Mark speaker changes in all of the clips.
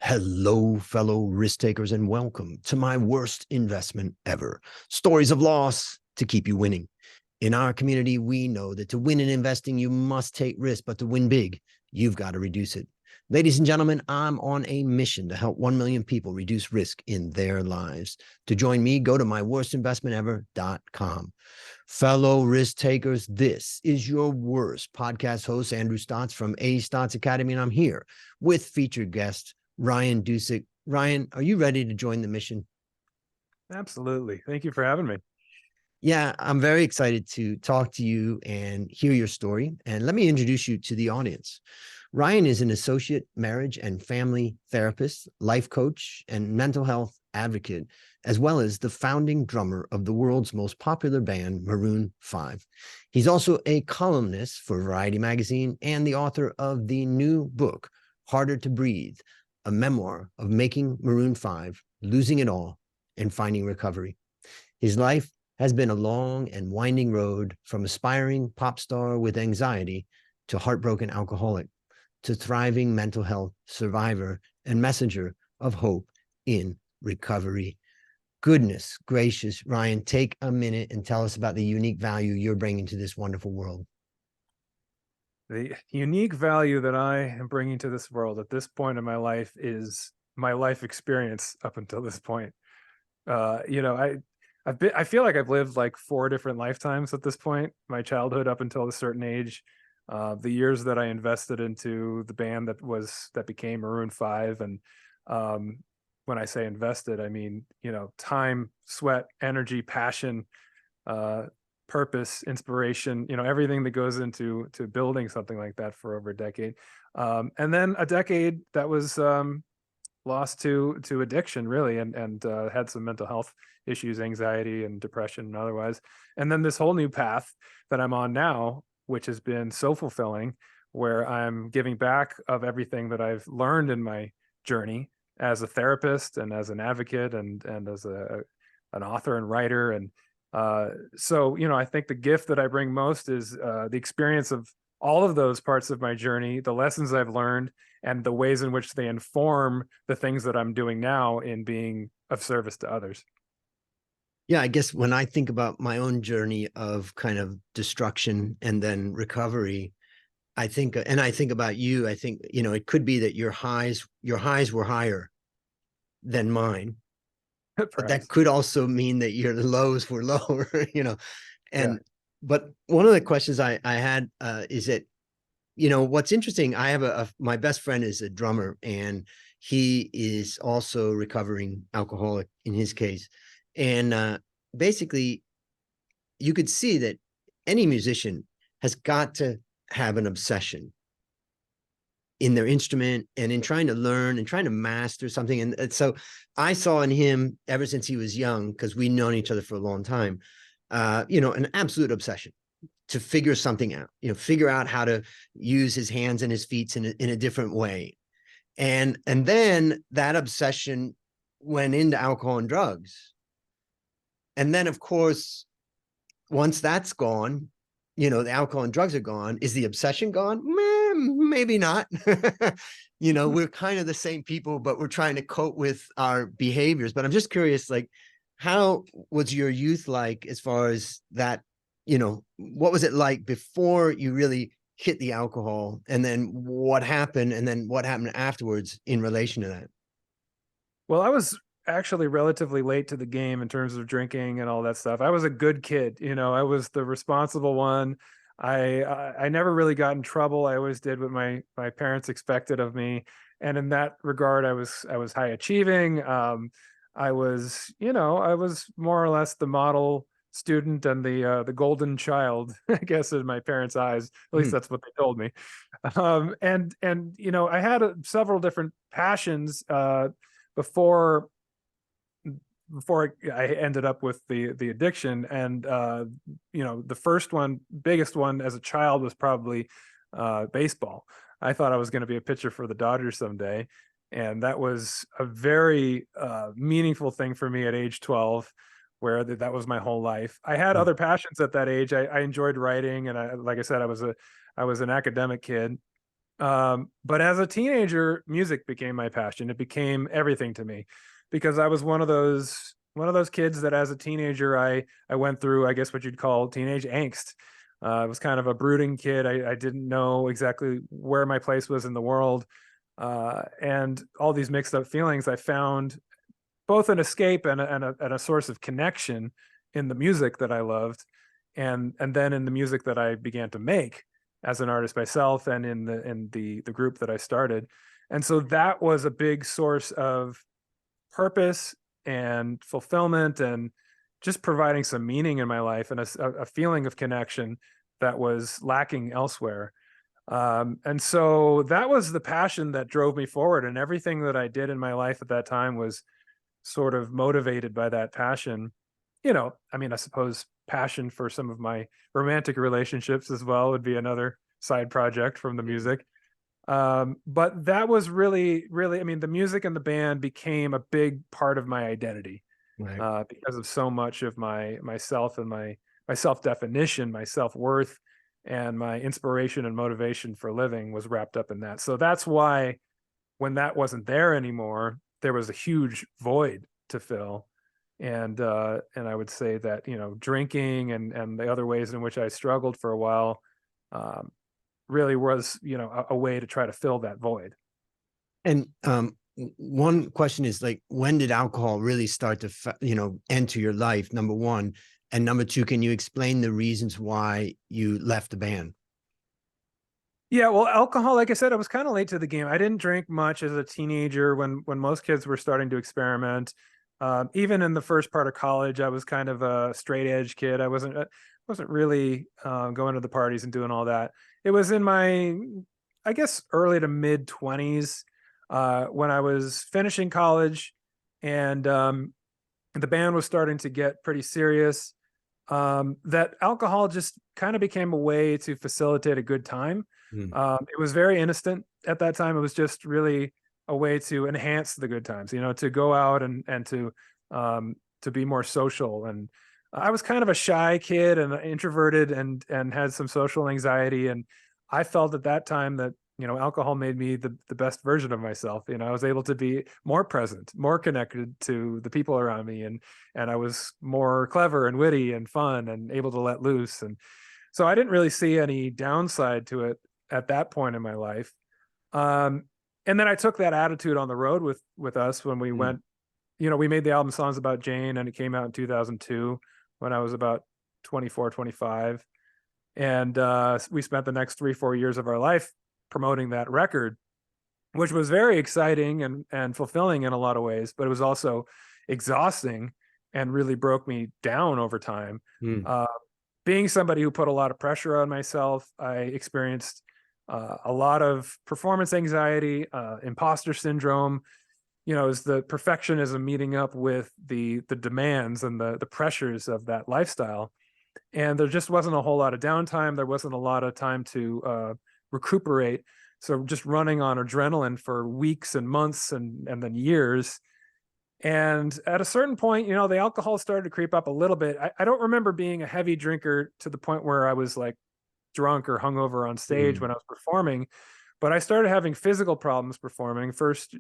Speaker 1: Hello, fellow risk takers, and welcome to my worst investment ever. Stories of loss to keep you winning. In our community, we know that to win in investing, you must take risk, but to win big, you've got to reduce it. Ladies and gentlemen, I'm on a mission to help 1 million people reduce risk in their lives. To join me, go to myworstinvestmentever.com. Fellow risk takers, this is your worst podcast host, Andrew Stotz from A Stotz Academy, and I'm here with featured guest Ryan Dusick. Ryan, are you ready to join the mission?
Speaker 2: Absolutely. Thank you for having me.
Speaker 1: Yeah, I'm very excited to talk to you and hear your story. And let me introduce you to the audience. Ryan is an associate marriage and family therapist, life coach, and mental health advocate, as well as the founding drummer of the world's most popular band, Maroon 5. He's also a columnist for Variety magazine and the author of the new book, Harder to Breathe, a memoir of making Maroon 5, losing it all, and finding recovery. His life has been a long and winding road from aspiring pop star with anxiety to heartbroken alcoholic to thriving mental health survivor and messenger of hope in recovery. Goodness gracious, Ryan, take a minute and tell us about the unique value you're bringing to this wonderful world.
Speaker 2: The unique value that I am bringing to this world at this point in my life is my life experience up until this point. I feel like I've lived like 4 different lifetimes at this point. My childhood up until a certain age, the years that I invested into the band that became Maroon 5, and when I say invested, I mean time, sweat, energy, passion, purpose, inspiration, everything that goes into building something like that for over a decade, and then a decade that was lost to addiction, really, and had some mental health issues, anxiety and depression and otherwise. And then this whole new path that I'm on now, which has been so fulfilling, where I'm giving back of everything that I've learned in my journey as a therapist and as an advocate and as an author and writer. And so I think the gift that I bring most is the experience of all of those parts of my journey, the lessons I've learned, and the ways in which they inform the things that I'm doing now in being of service to others.
Speaker 1: Yeah, I guess when I think about my own journey of kind of destruction and then recovery, I think about you, I think, it could be that your highs were higher than mine, but that
Speaker 2: Perhaps.
Speaker 1: could also mean that your lows were lower,
Speaker 2: Yeah.
Speaker 1: and, but one of the questions I had is that, what's interesting, I have my best friend is a drummer and he is also recovering alcoholic in his case. And basically you could see that any musician has got to have an obsession in their instrument and in trying to learn and trying to master something. And so I saw in him ever since he was young, because we've known each other for a long time, an absolute obsession to figure something out, figure out how to use his hands and his feet in a different way. And then that obsession went into alcohol and drugs. And then, of course, once that's gone, the alcohol and drugs are gone. Is the obsession gone? Maybe not. We're kind of the same people, but we're trying to cope with our behaviors. But I'm just curious, like, how was your youth like as far as that? What was it like before you really hit the alcohol, and then what happened, and then what happened afterwards in relation to that?
Speaker 2: Well, I was actually relatively late to the game in terms of drinking and all that stuff. I was a good kid, I was the responsible one. I never really got in trouble. I always did what my parents expected of me, and in that regard, I was high achieving. I was more or less the model student and the golden child, I guess, in my parents' eyes. At least that's what they told me. And I had several different passions before I ended up with the addiction. And the first one, biggest one as a child, was probably baseball. I thought I was going to be a pitcher for the Dodgers someday, and that was a very meaningful thing for me at age 12, where that was my whole life. I had other passions at that age. I enjoyed writing, and like I said, I was an academic kid. But as a teenager, music became my passion. It became everything to me because I was one of those kids that as a teenager I went through, I guess what you'd call teenage angst. I was kind of a brooding kid. I didn't know exactly where my place was in the world. And all these mixed up feelings, I found both an escape and a source of connection in the music that I loved, and then in the music that I began to make as an artist myself, and in the group that I started. And so that was a big source of purpose and fulfillment, and just providing some meaning in my life, and a feeling of connection that was lacking elsewhere. And so that was the passion that drove me forward, and everything that I did in my life at that time was sort of motivated by that passion. I mean, I suppose passion for some of my romantic relationships as well would be another side project from the music. But that was really, really, I mean, the music and the band became a big part of my identity,
Speaker 1: Right.
Speaker 2: because of so much of myself and my self-definition, my self-worth, and my inspiration and motivation for living was wrapped up in that. So that's why when that wasn't there anymore, there was a huge void to fill. And I would say that, drinking and the other ways in which I struggled for a while, really was, a way to try to fill that void.
Speaker 1: And one question is like, when did alcohol really start to, enter your life? Number one. And number two, can you explain the reasons why you left the band?
Speaker 2: Yeah, well, alcohol, like I said, I was kind of late to the game. I didn't drink much as a teenager when most kids were starting to experiment. Even in the first part of college, I was kind of a straight edge kid. I wasn't really going to the parties and doing all that. It was in my, I guess, early to mid 20s, when I was finishing college, and the band was starting to get pretty serious. That alcohol just kind of became a way to facilitate a good time.
Speaker 1: Mm.
Speaker 2: It was very innocent at that time. It was just really a way to enhance the good times, to go out and to be more social. And I was kind of a shy kid and introverted, and had some social anxiety. And I felt at that time that, alcohol made me the best version of myself. I was able to be more present, more connected to the people around me, and I was more clever and witty and fun and able to let loose. And so I didn't really see any downside to it at that point in my life. And then I took that attitude on the road with us when we went. We made the album Songs About Jane, and it came out in 2002 when I was about 24, 25. And we spent the next 3-4 years of our life promoting that record, which was very exciting and fulfilling in a lot of ways, but it was also exhausting and really broke me down over time.
Speaker 1: Mm.
Speaker 2: Being somebody who put a lot of pressure on myself, I experienced a lot of performance anxiety, imposter syndrome. Is the perfectionism meeting up with the demands and the pressures of that lifestyle. And there just wasn't a whole lot of downtime. There wasn't a lot of time to recuperate. So just running on adrenaline for weeks and months and then years. And at a certain point, the alcohol started to creep up a little bit. I don't remember being a heavy drinker to the point where I was like drunk or hungover on stage when I was performing, but I started having physical problems performing. First,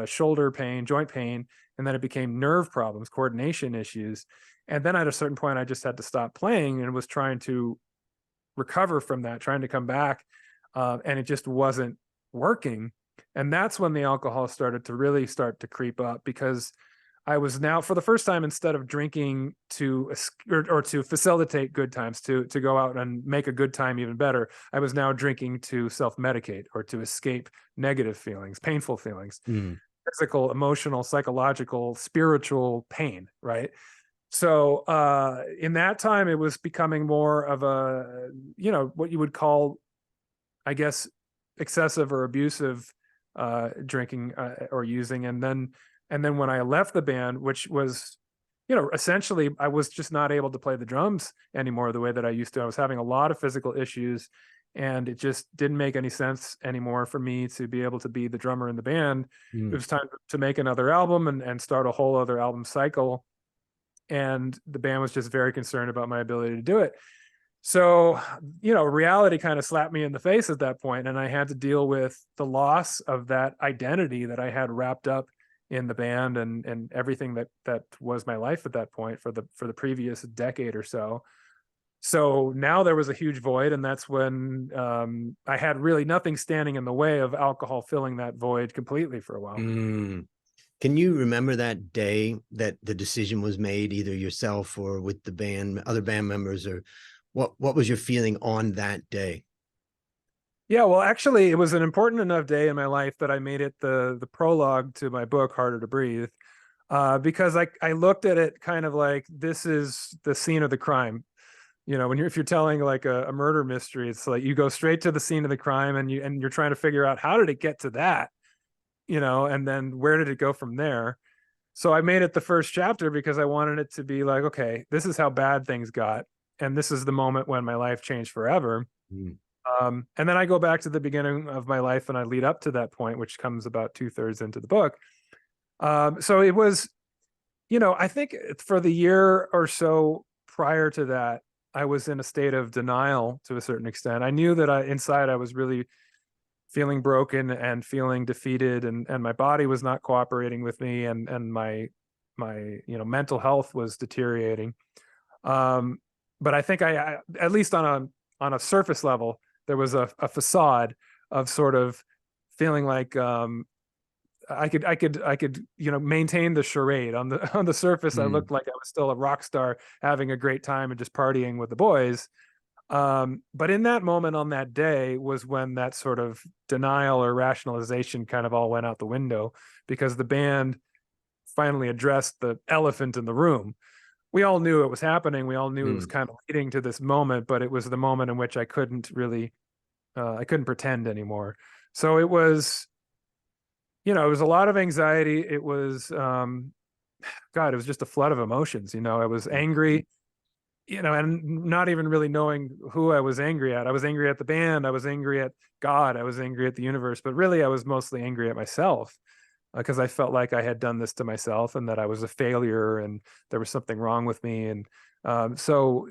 Speaker 2: shoulder pain, joint pain, and then it became nerve problems, coordination issues. And then at a certain point, I just had to stop playing and was trying to recover from that, trying to come back, and it just wasn't working. And that's when the alcohol started to really start to creep up, because I was now, for the first time, instead of drinking or to facilitate good times, to go out and make a good time even better, I was now drinking to self-medicate or to escape negative feelings, painful feelings, physical, emotional, psychological, spiritual pain, right? So in that time, it was becoming more of a, what you would call, I guess, excessive or abusive drinking or using. And then when I left the band, which was, essentially I was just not able to play the drums anymore the way that I used to. I was having a lot of physical issues, and it just didn't make any sense anymore for me to be able to be the drummer in the band. It was time to make another album and start a whole other album cycle. And the band was just very concerned about my ability to do it. So, reality kind of slapped me in the face at that point, and I had to deal with the loss of that identity that I had wrapped up in the band and everything that was my life at that point for the previous decade or so. So now there was a huge void, and that's when I had really nothing standing in the way of alcohol filling that void completely for a while.
Speaker 1: Mm. Can you remember that day that the decision was made, either yourself or with the band, other band members, or what was your feeling on that day?
Speaker 2: Yeah, well, actually, it was an important enough day in my life that I made it the prologue to my book, Harder to Breathe, because I looked at it kind of like this is the scene of the crime. If you're telling like a murder mystery, it's like you go straight to the scene of the crime and you're trying to figure out how did it get to that, and then where did it go from there. So I made it the first chapter because I wanted it to be like, okay, this is how bad things got, and this is the moment when my life changed forever.
Speaker 1: Mm.
Speaker 2: And then I go back to the beginning of my life and I lead up to that point, which comes about 2/3 into the book. So it was, I think for the year or so prior to that, I was in a state of denial to a certain extent. I knew that inside I was really feeling broken and feeling defeated, and my body was not cooperating with me, and my mental health was deteriorating. But I think I at least on a surface level, there was a facade of sort of feeling like I could maintain the charade on the surface. I
Speaker 1: Mm.
Speaker 2: looked like I was still a rock star having a great time and just partying with the boys. But in that moment on that day was when that sort of denial or rationalization kind of all went out the window, because the band finally addressed the elephant in the room. We all knew it was happening. We all knew it was
Speaker 1: Mm.
Speaker 2: kind of leading to this moment, but it was the moment in which I couldn't really, I couldn't pretend anymore. So it was, it was a lot of anxiety. It was, God, it was just a flood of emotions. I was angry, and not even really knowing who I was angry at. I was angry at the band. I was angry at God. I was angry at the universe, but really I was mostly angry at myself, because I felt like I had done this to myself and that I was a failure and there was something wrong with me. And so,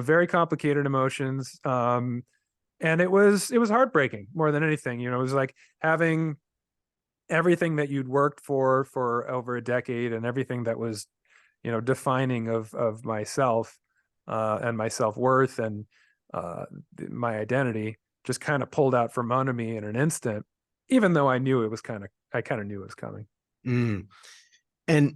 Speaker 2: very complicated emotions. And it was heartbreaking more than anything. It was like having everything that you'd worked for over a decade and everything that was, defining of myself and my self-worth and my identity just kind of pulled out from under me in an instant, even though I kind of knew it was coming.
Speaker 1: Mm. And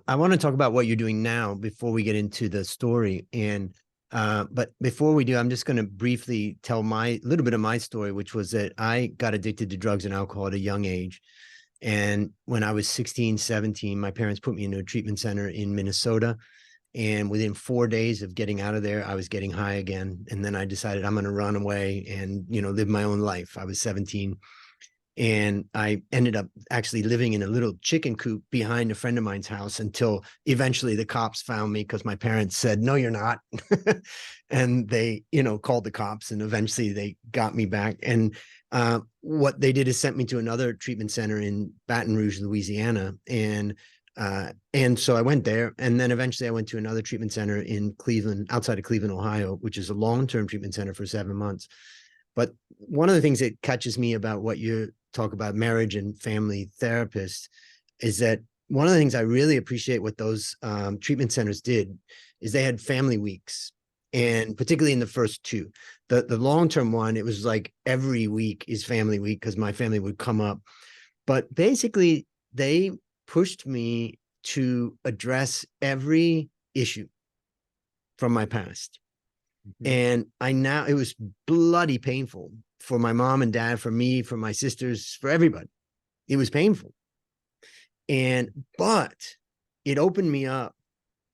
Speaker 1: I want to talk about what you're doing now before we get into the story. And but before we do, I'm just going to briefly tell my little bit of my story, which was that I got addicted to drugs and alcohol at a young age. And when I was 16, 17, my parents put me into a treatment center in Minnesota. And within 4 days of getting out of there, I was getting high again. And then I decided I'm going to run away and, live my own life. I was 17. And I ended up actually living in a little chicken coop behind a friend of mine's house until eventually the cops found me, because my parents said, no, you're not. And they, called the cops, and eventually they got me back. And what they did is sent me to another treatment center in Baton Rouge, Louisiana. And so I went there, and then eventually I went to another treatment center in Cleveland, outside of Cleveland, Ohio, which is a long-term treatment center for 7 months. But one of the things that catches me about what you talk about, marriage and family therapists, is that one of the things I really appreciate what those treatment centers did is they had family weeks. And particularly in the first two, the long-term one, it was like every week is family week because my family would come up. But basically, they pushed me to address every issue from my past. And it was bloody painful for my mom and dad, for me, for my sisters, for everybody. It was painful. But it opened me up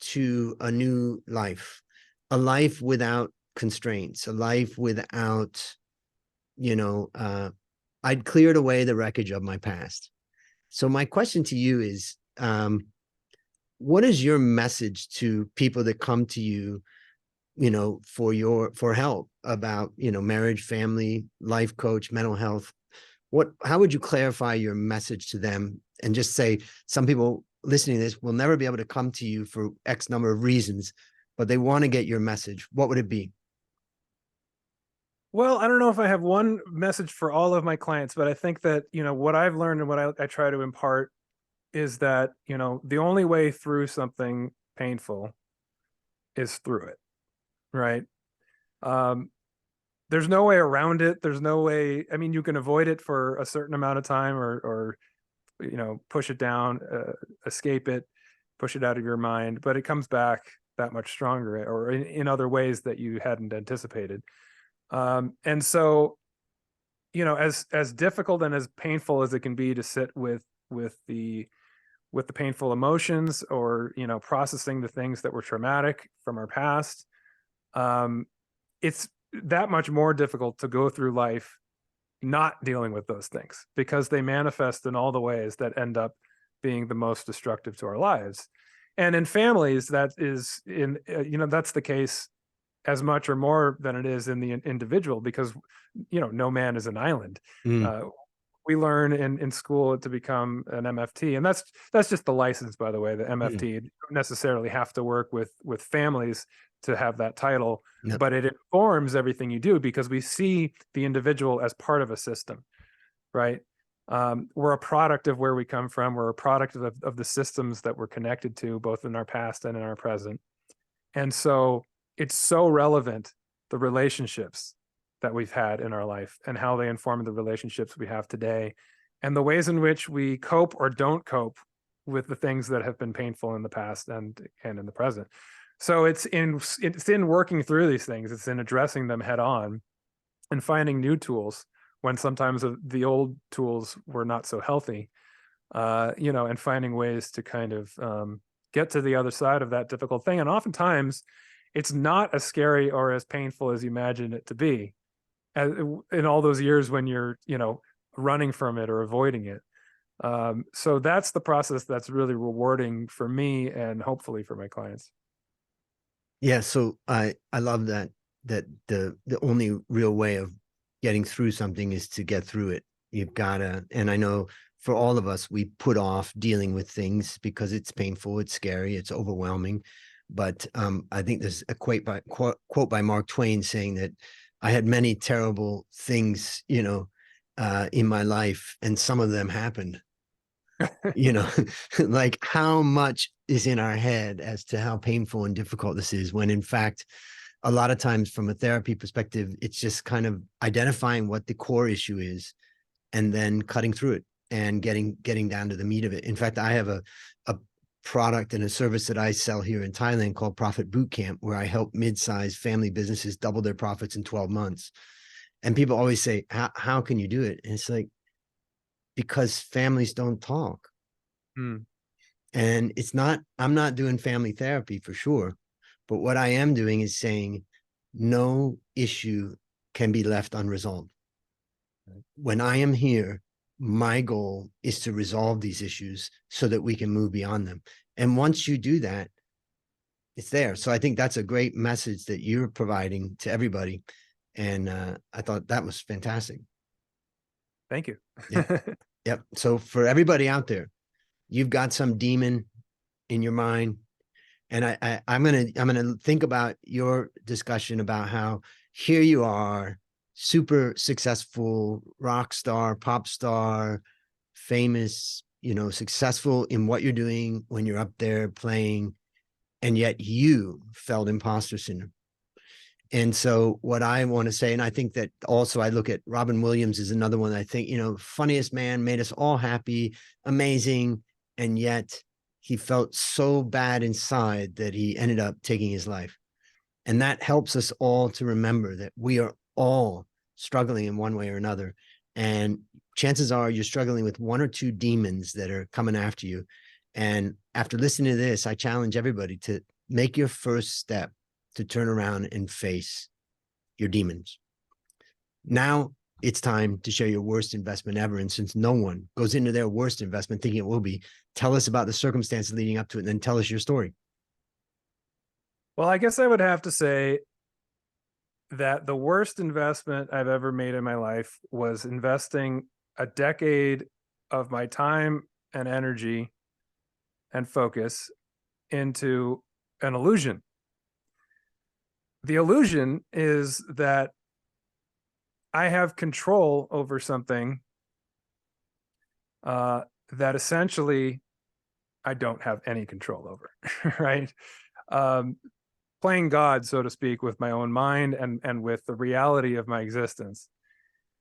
Speaker 1: to a new life, a life without constraints, a life without, I'd cleared away the wreckage of my past. So my question to you is, what is your message to people that come to you, for help about, marriage, family, life coach, mental health? How would you clarify your message to them and just say, some people listening to this will never be able to come to you for X number of reasons, but they want to get your message? What would it be?
Speaker 2: Well, I don't know if I have one message for all of my clients, but I think that, what I've learned and what I try to impart is that, the only way through something painful is through it, right? Um, there's no way around it. There's no way, I mean, you can avoid it for a certain amount of time or push it down, escape it, push it out of your mind, but it comes back that much stronger or in other ways that you hadn't anticipated. And so, as difficult and as painful as it can be to sit with the painful emotions or, processing the things that were traumatic from our past, it's that much more difficult to go through life not dealing with those things because they manifest in all the ways that end up being the most destructive to our lives. And in families, that's the case as much or more than it is in the individual because, no man is an island.
Speaker 1: Mm,
Speaker 2: We learn in school to become an MFT, and that's just the license, by the way. The MFT,
Speaker 1: mm,
Speaker 2: you don't necessarily have to work with families to have that title,
Speaker 1: yep.
Speaker 2: but it informs everything you do because we see the individual as part of a system, right? We're a product of where we come from. We're a product of the systems that we're connected to, both in our past and in our present. And so it's so relevant, the relationships that we've had in our life and how they inform the relationships we have today and the ways in which we cope or don't cope with the things that have been painful in the past and in the present. So it's in working through these things. It's in addressing them head on and finding new tools when sometimes the old tools were not so healthy, and finding ways to kind of get to the other side of that difficult thing. And oftentimes it's not as scary or as painful as you imagine it to be in all those years when you're, running from it or avoiding it. So that's the process that's really rewarding for me and hopefully for my clients.
Speaker 1: Yeah, so I love that the only real way of getting through something is to get through it. You've gotta, and I know for all of us, we put off dealing with things because it's painful, it's scary, it's overwhelming. But I think there's a quote by Mark Twain saying that I had many terrible things, in my life, and some of them happened. you know like how much is in our head as to how painful and difficult this is, when in fact a lot of times from a therapy perspective it's just kind of identifying what the core issue is and then cutting through it and getting down to the meat of it. In fact, I have a product and a service that I sell here in Thailand called Profit Bootcamp, where I help mid-sized family businesses double their profits in 12 months. And people always say, how can you do it? And it's like, because families don't talk.
Speaker 2: Mm.
Speaker 1: And it's not, I'm not doing family therapy for sure, but what I am doing is saying no issue can be left unresolved. When I am here, my goal is to resolve these issues so that we can move beyond them. And once you do that, it's there. So I think that's a great message that you're providing to everybody. And I thought that was fantastic.
Speaker 2: Thank you.
Speaker 1: Yep. Yep. So for everybody out there, you've got some demon in your mind. And I'm gonna think about your discussion about how here you are, super successful rock star, pop star, famous, successful in what you're doing when you're up there playing, and yet you felt imposter syndrome. And so what I want to say, and I think that also I look at Robin Williams is another one. I think, funniest man, made us all happy, amazing. And yet he felt so bad inside that he ended up taking his life. And that helps us all to remember that we are all struggling in one way or another. And chances are you're struggling with one or two demons that are coming after you. And after listening to this, I challenge everybody to make your first step to turn around and face your demons. Now it's time to share your worst investment ever. And since no one goes into their worst investment thinking it will be, tell us about the circumstances leading up to it, and then tell us your story.
Speaker 2: Well, I guess I would have to say that the worst investment I've ever made in my life was investing a decade of my time and energy and focus into an illusion. The illusion is that I have control over something that essentially I don't have any control over, right? Playing God, so to speak, with my own mind and with the reality of my existence,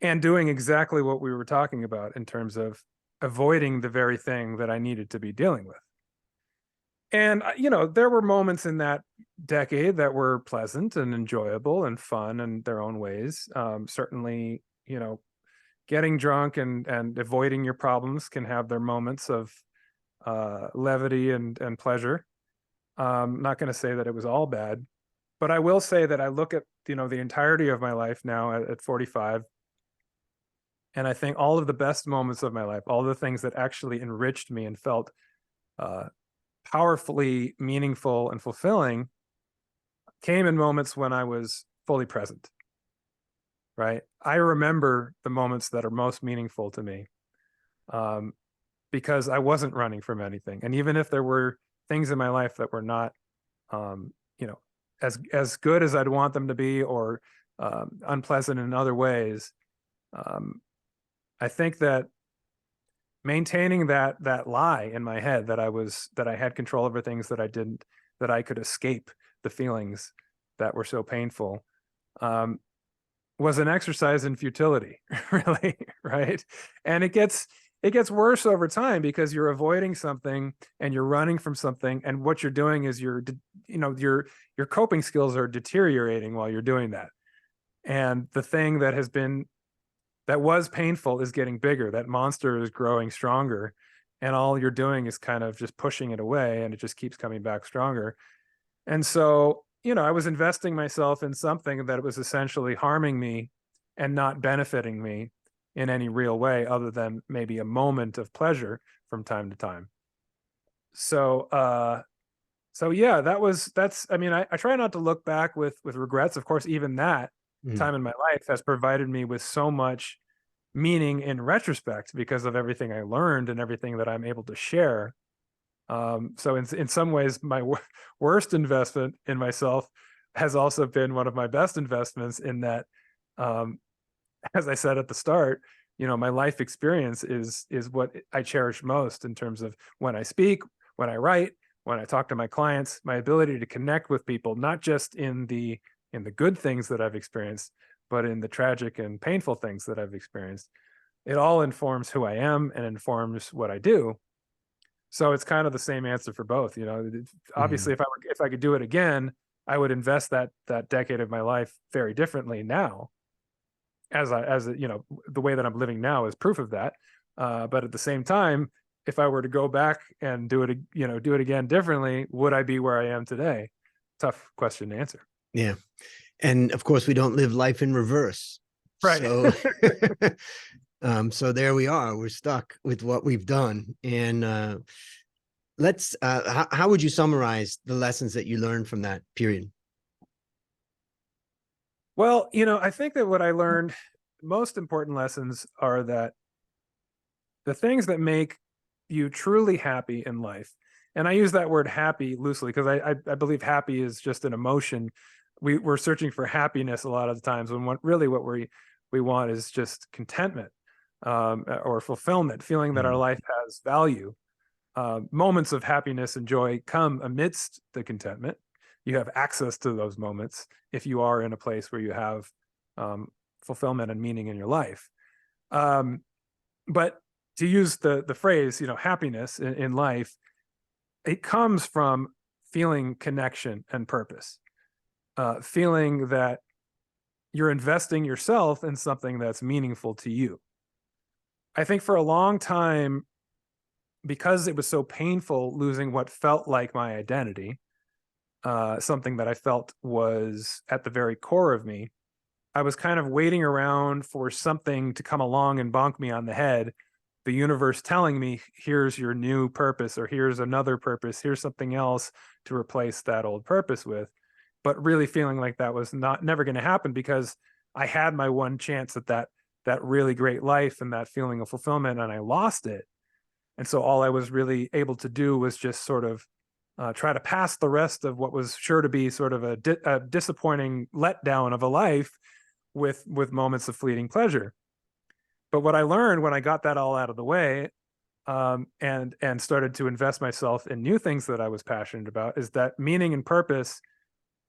Speaker 2: and doing exactly what we were talking about in terms of avoiding the very thing that I needed to be dealing with. And, there were moments in that decade that were pleasant and enjoyable and fun in their own ways. Certainly, getting drunk and avoiding your problems can have their moments of levity and pleasure. Not going to say that it was all bad, but I will say that I look at, the entirety of my life now at 45, and I think all of the best moments of my life, all the things that actually enriched me and felt powerfully meaningful and fulfilling, came in moments when I was fully present, right? I remember the moments that are most meaningful to me, because I wasn't running from anything. And even if there were things in my life that were not, as good as I'd want them to be, or unpleasant in other ways, I think that maintaining that lie in my head that I had control over things that I didn't, that I could escape the feelings that were so painful, was an exercise in futility, really, right? And it gets worse over time because you're avoiding something and you're running from something, and what you're doing is your coping skills are deteriorating while you're doing that. And the thing that was painful is getting bigger. That monster is growing stronger, and all you're doing is kind of just pushing it away, and it just keeps coming back stronger. And so, I was investing myself in something that was essentially harming me and not benefiting me in any real way, other than maybe a moment of pleasure from time to time. So, yeah, I try not to look back with regrets. Of course, even that time in my life has provided me with so much meaning in retrospect because of everything I learned and everything that I'm able to share. So in some ways, my worst investment in myself has also been one of my best investments, in that, as I said at the start, my life experience is what I cherish most in terms of when I speak, when I write, when I talk to my clients, my ability to connect with people, not just in the good things that I've experienced, but in the tragic and painful things that I've experienced. It all informs who I am and informs what I do. So it's kind of the same answer for both. Obviously, if I could do it again, I would invest that decade of my life very differently now. The way that I'm living now is proof of that. But at the same time, if I were to go back and do it again differently, would I be where I am today? Tough question to answer.
Speaker 1: Yeah. And of course, we don't live life in reverse.
Speaker 2: Right.
Speaker 1: So, so there we are. We're stuck with what we've done. And how would you summarize the lessons that you learned from that period?
Speaker 2: Well, I think that what I learned, most important lessons, are that the things that make you truly happy in life, and I use that word happy loosely because I believe happy is just an emotion. We're searching for happiness a lot of the times, when what we want is just contentment, or fulfillment, feeling that our life has value. Moments of happiness and joy come amidst the contentment. You have access to those moments if you are in a place where you have fulfillment and meaning in your life. But to use the phrase, happiness in life, it comes from feeling connection and purpose, feeling that you're investing yourself in something that's meaningful to you. I think for a long time, because it was so painful losing what felt like my identity, something that I felt was at the very core of me, I was kind of waiting around for something to come along and bonk me on the head, the universe telling me, here's your new purpose, or here's another purpose, here's something else to replace that old purpose with. But really feeling like that was never going to happen, because I had my one chance at that really great life and that feeling of fulfillment, and I lost it. And so all I was really able to do was just sort of try to pass the rest of what was sure to be sort of a disappointing letdown of a life with moments of fleeting pleasure. But what I learned when I got that all out of the way, and started to invest myself in new things that I was passionate about, is that meaning and purpose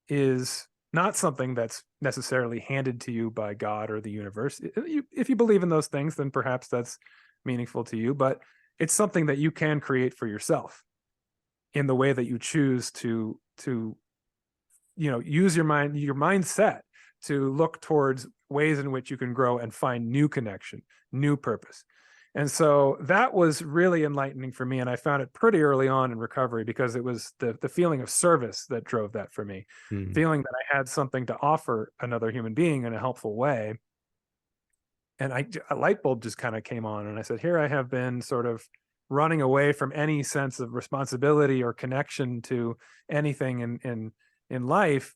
Speaker 2: is not something that's necessarily handed to you by God or the universe. If you believe in those things, then perhaps that's meaningful to you, but it's something that you can create for yourself in the way that you choose to use your mindset to look towards ways in which you can grow and find new connection, new purpose. And so that was really enlightening for me. And I found it pretty early on in recovery, because it was the feeling of service that drove that for me, feeling that I had something to offer another human being in a helpful way. And a light bulb just kind of came on, and I said, here I have been sort of running away from any sense of responsibility or connection to anything in life,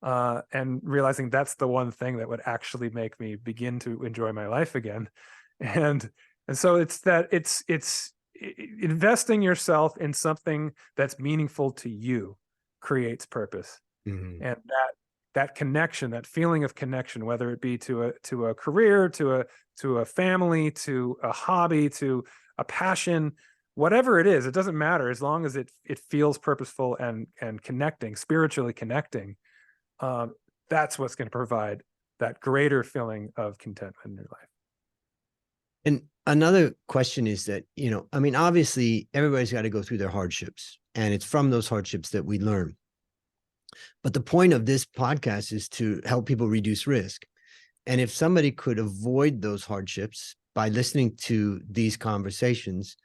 Speaker 2: and realizing that's the one thing that would actually make me begin to enjoy my life again. And so it's investing yourself in something that's meaningful to you creates purpose. And that connection, that feeling of connection, whether it be to a career, to a family, to a hobby, to a passion, whatever it is, it doesn't matter, as long as it feels purposeful and connecting, spiritually connecting. That's what's going to provide that greater feeling of contentment in your life.
Speaker 1: And another question is that, I mean, obviously everybody's got to go through their hardships, and it's from those hardships that we learn. But the point of this podcast is to help people reduce risk. And if somebody could avoid those hardships by listening to these conversations,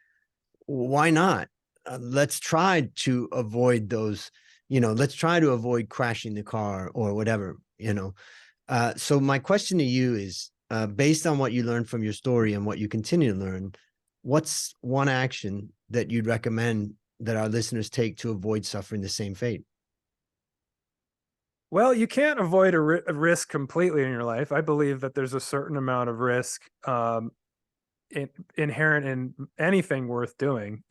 Speaker 1: why not? Let's try to avoid those, let's try to avoid crashing the car or whatever, So my question to you is, based on what you learned from your story and what you continue to learn, what's one action that you'd recommend that our listeners take to avoid suffering the same fate?
Speaker 2: Well, you can't avoid a risk completely in your life. I believe that there's a certain amount of risk inherent in anything worth doing.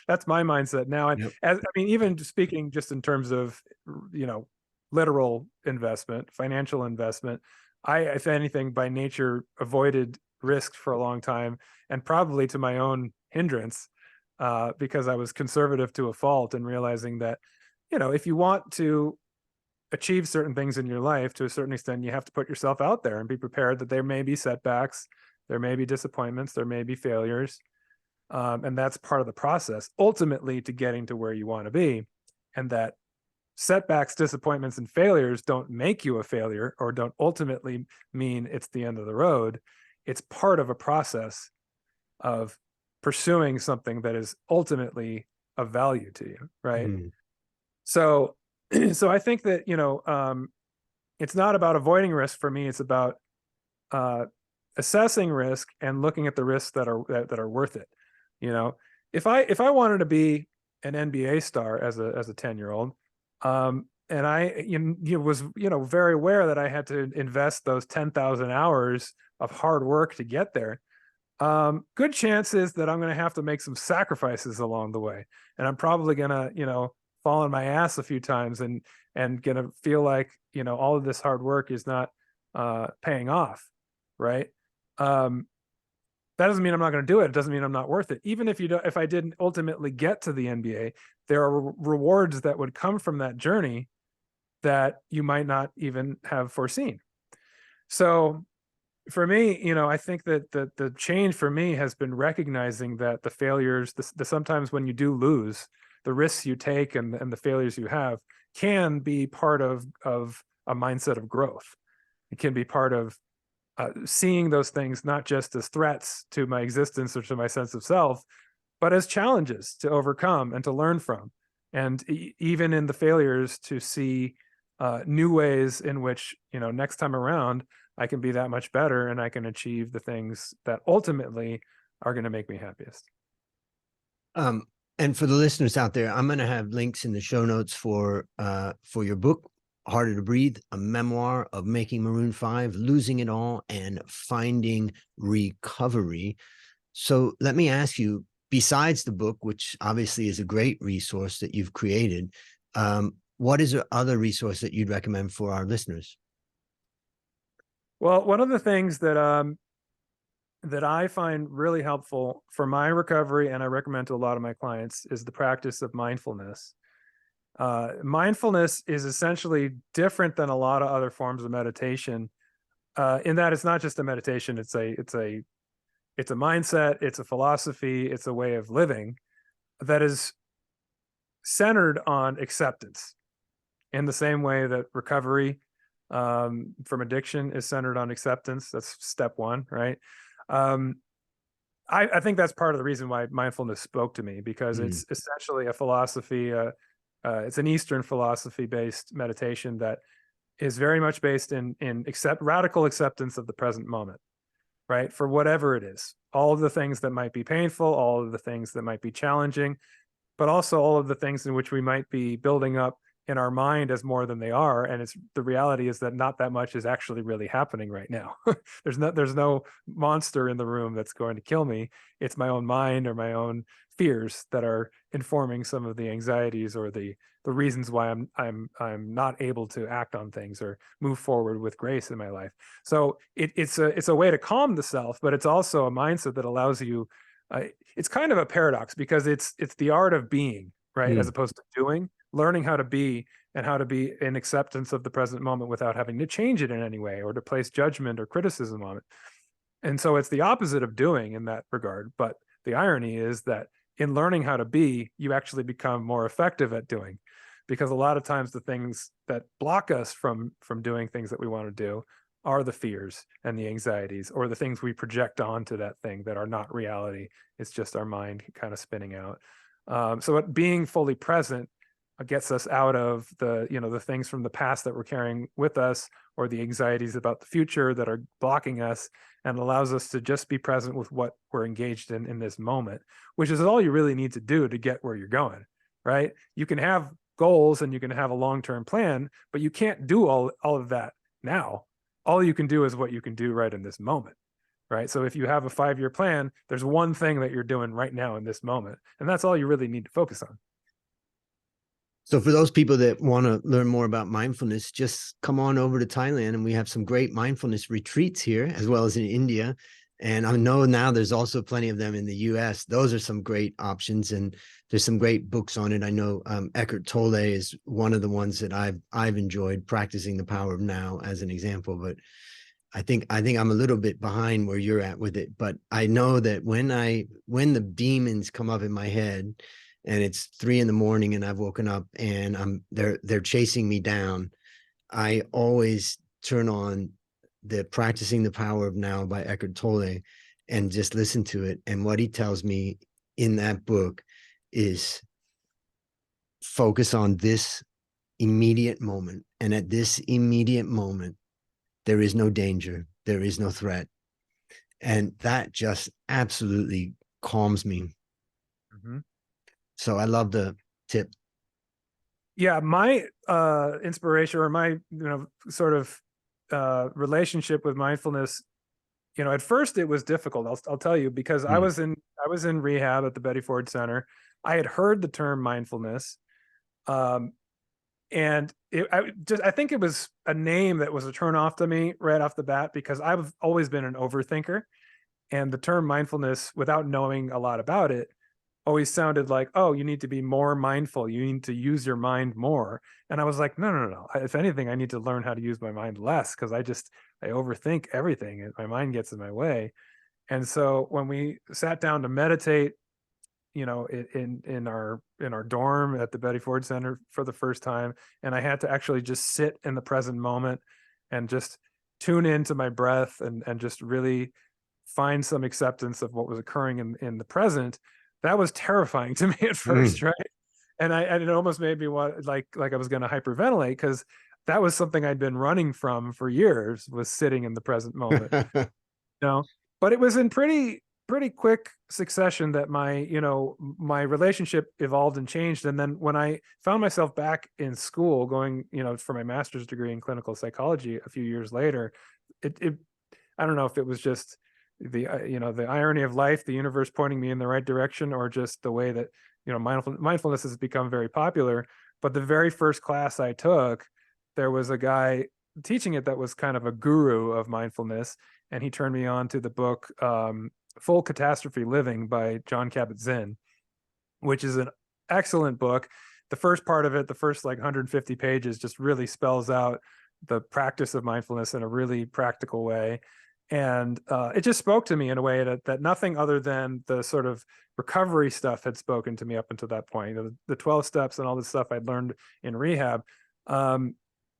Speaker 2: That's my mindset now. And even speaking just in terms of, literal investment, financial investment, I, if anything, by nature, avoided risk for a long time, and probably to my own hindrance, because I was conservative to a fault, and realizing that, if you want to achieve certain things in your life, to a certain extent, you have to put yourself out there and be prepared that there may be setbacks, there may be disappointments, there may be failures. And that's part of the process, ultimately, to getting to where you want to be. And that setbacks, disappointments, and failures don't make you a failure, or don't ultimately mean it's the end of the road. It's part of a process of pursuing something that is ultimately of value to you, right? So I think that, it's not about avoiding risk for me. It's about assessing risk and looking at the risks that are worth it. If I wanted to be an NBA star as a 10-year-old, and I was very aware that I had to invest those 10,000 hours of hard work to get there, good chances that I'm going to have to make some sacrifices along the way, and I'm probably going to fall on my ass a few times and going to feel like all of this hard work is not paying off, right? That doesn't mean I'm not going to do it. It doesn't mean I'm not worth it. Even if I didn't ultimately get to the NBA, there are rewards that would come from that journey that you might not even have foreseen. So for me, I think that the change for me has been recognizing that the failures, the sometimes when you do lose, the risks you take and the failures you have can be part of a mindset of growth. It can be part of seeing those things not just as threats to my existence or to my sense of self, but as challenges to overcome and to learn from. And even in the failures, to see new ways in which, next time around, I can be that much better, and I can achieve the things that ultimately are going to make me happiest.
Speaker 1: And for the listeners out there, I'm going to have links in the show notes for your book, Harder to Breathe, a memoir of making Maroon 5, losing it all, and finding recovery. So let me ask you, besides the book, which obviously is a great resource that you've created, what is the other resource that you'd recommend for our listeners?
Speaker 2: Well, one of the things that I find really helpful for my recovery, and I recommend to a lot of my clients, is the practice of mindfulness. Mindfulness is essentially different than a lot of other forms of meditation, in that it's not just a meditation. It's a mindset, it's a philosophy, it's a way of living that is centered on acceptance, in the same way that recovery from addiction is centered on acceptance. That's step one, right? Um, I think that's part of the reason why mindfulness spoke to me, because it's essentially a philosophy. It's an Eastern philosophy based meditation that is very much based in radical acceptance of the present moment, right? For whatever it is, all of the things that might be painful, all of the things that might be challenging, but also all of the things in which we might be building up in our mind as more than they are. And it's the reality is that not that much is actually really happening right now. There's no monster in the room that's going to kill me. It's my own mind or my own fears that are informing some of the anxieties or the reasons why I'm not able to act on things or move forward with grace in my life. So it's a way to calm the self, but it's also a mindset that allows you. It's kind of a paradox, because it's the art of being, right, as opposed to doing. Learning how to be, and how to be in acceptance of the present moment without having to change it in any way or to place judgment or criticism on it. And so it's the opposite of doing in that regard. But the irony is that in learning how to be, you actually become more effective at doing, because a lot of times the things that block us from doing things that we want to do are the fears and the anxieties, or the things we project onto that thing that are not reality. It's just our mind kind of spinning out. So being fully present gets us out of the things from the past that we're carrying with us, or the anxieties about the future that are blocking us, and allows us to just be present with what we're engaged in this moment, which is all you really need to do to get where you're going, right? You can have goals and you can have a long-term plan, but you can't do all of that now. All you can do is what you can do right in this moment, right? So if you have a 5-year plan, there's one thing that you're doing right now in this moment, and that's all you really need to focus on.
Speaker 1: So for those people that want to learn more about mindfulness, just come on over to Thailand, and we have some great mindfulness retreats here, as well as in India. And I know now there's also plenty of them in the US. Those are some great options, and there's some great books on it. I know Eckhart Tolle is one of the ones that I've enjoyed, Practicing the Power of Now as an example. But I think I'm a little bit behind where you're at with it. But I know that when the demons come up in my head, and it's 3 a.m. and I've woken up and they're chasing me down, I always turn on the Practicing the Power of Now by Eckhart Tolle and just listen to it. And what he tells me in that book is focus on this immediate moment. And at this immediate moment, there is no danger. There is no threat. And that just absolutely calms me.
Speaker 2: Mm-hmm.
Speaker 1: So I love the tip.
Speaker 2: Yeah, my inspiration, or my sort of relationship with mindfulness, at first it was difficult. I'll tell you, because I was in rehab at the Betty Ford Center. I had heard the term mindfulness, and I think it was a name that was a turn off to me right off the bat, because I've always been an overthinker, and the term mindfulness, without knowing a lot about it, always sounded like, oh, you need to be more mindful. You need to use your mind more. And I was like, no. If anything, I need to learn how to use my mind less, because I overthink everything and my mind gets in my way. And so when we sat down to meditate, in our dorm at the Betty Ford Center for the first time, and I had to actually just sit in the present moment and just tune into my breath and just really find some acceptance of what was occurring in the present. That was terrifying to me at first, right? And it almost made me want like I was going to hyperventilate, because that was something I'd been running from for years, was sitting in the present moment. But it was in pretty quick succession that my relationship evolved and changed. And then when I found myself back in school going, for my master's degree in clinical psychology a few years later, it I don't know if it was just the irony of life, the universe pointing me in the right direction, or just the way that mindfulness has become very popular. But the very first class I took, there was a guy teaching it that was kind of a guru of mindfulness, and he turned me on to the book Full Catastrophe Living by Jon Kabat-Zinn, which is an excellent book. The first part of it, the first like 150 pages, just really spells out the practice of mindfulness in a really practical way. And it just spoke to me in a way that nothing other than the sort of recovery stuff had spoken to me up until that point. The 12 steps and all this stuff I'd learned in rehab.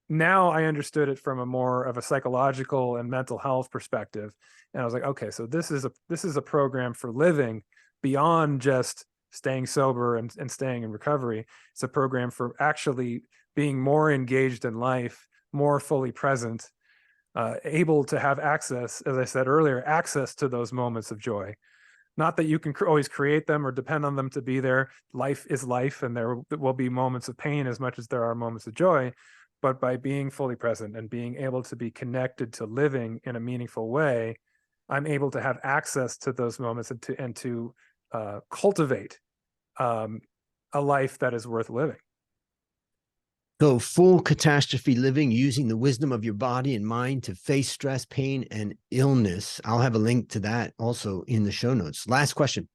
Speaker 2: Now I understood it from a more of a psychological and mental health perspective. And I was like, okay, so this is a program for living beyond just staying sober and staying in recovery. It's a program for actually being more engaged in life, more fully present, able to have access, as I said earlier, access to those moments of joy. Not that you can always create them or depend on them to be there. Life is life, and there will be moments of pain as much as there are moments of joy. But by being fully present and being able to be connected to living in a meaningful way, I'm able to have access to those moments and to cultivate a life that is worth living.
Speaker 1: So full catastrophe living, using the wisdom of your body and mind to face stress, pain, and illness. I'll have a link to that also in the show notes. Last question.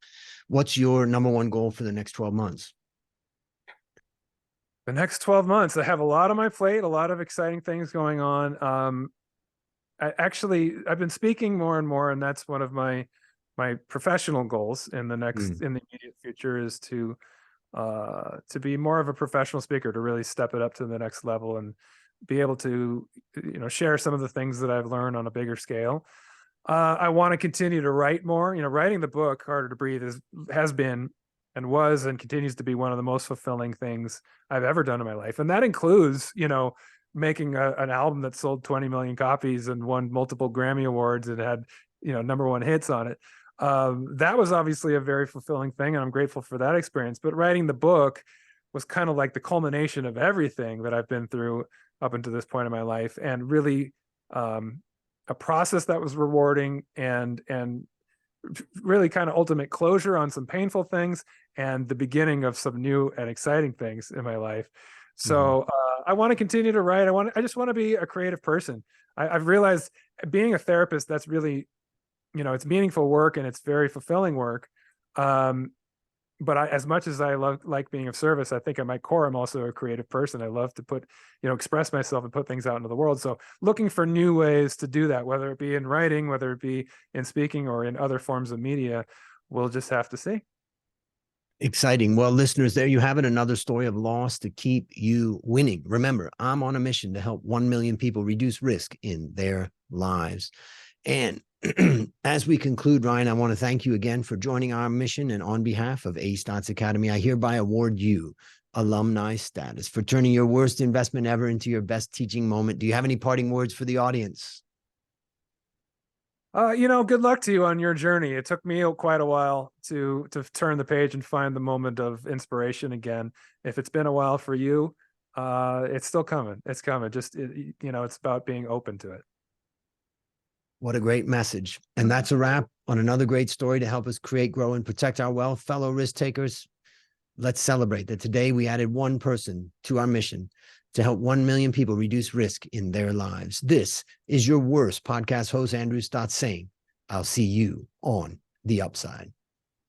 Speaker 1: What's your number one goal for the next 12 months?
Speaker 2: The next 12 months, I have a lot on my plate, a lot of exciting things going on. I've been speaking more and more, and that's one of my professional goals in the immediate future, is to be more of a professional speaker, to really step it up to the next level and be able to, share some of the things that I've learned on a bigger scale. I want to continue to write more. Writing the book Harder to Breathe has been and was and continues to be one of the most fulfilling things I've ever done in my life. And that includes, making an album that sold 20 million copies and won multiple Grammy Awards and had, number one hits on it. That was obviously a very fulfilling thing, and I'm grateful for that experience. But writing the book was kind of like the culmination of everything that I've been through up until this point in my life, and really a process that was rewarding and really kind of ultimate closure on some painful things and the beginning of some new and exciting things in my life. So I want to continue to write. I just want to be a creative person. I've realized being a therapist, that's really, it's meaningful work and it's very fulfilling work. But as much as I like being of service, I think at my core, I'm also a creative person. I love to express myself and put things out into the world. So looking for new ways to do that, whether it be in writing, whether it be in speaking or in other forms of media, we'll just have to see.
Speaker 1: Exciting. Well, listeners, there you have it. Another story of loss to keep you winning. Remember, I'm on a mission to help 1 million people reduce risk in their lives. And as we conclude, Ryan, I want to thank you again for joining our mission. And on behalf of A. Stotz Academy, I hereby award you alumni status for turning your worst investment ever into your best teaching moment. Do you have any parting words for the audience?
Speaker 2: Good luck to you on your journey. It took me quite a while to turn the page and find the moment of inspiration again. If it's been a while for you, it's still coming. It's coming. Just, it's about being open to it.
Speaker 1: What a great message. And that's a wrap on another great story to help us create, grow, and protect our wealth. Fellow risk takers, let's celebrate that today we added one person to our mission to help 1 million people reduce risk in their lives. This is your worst podcast host, Andrew Stotz, saying, I'll see you on the upside.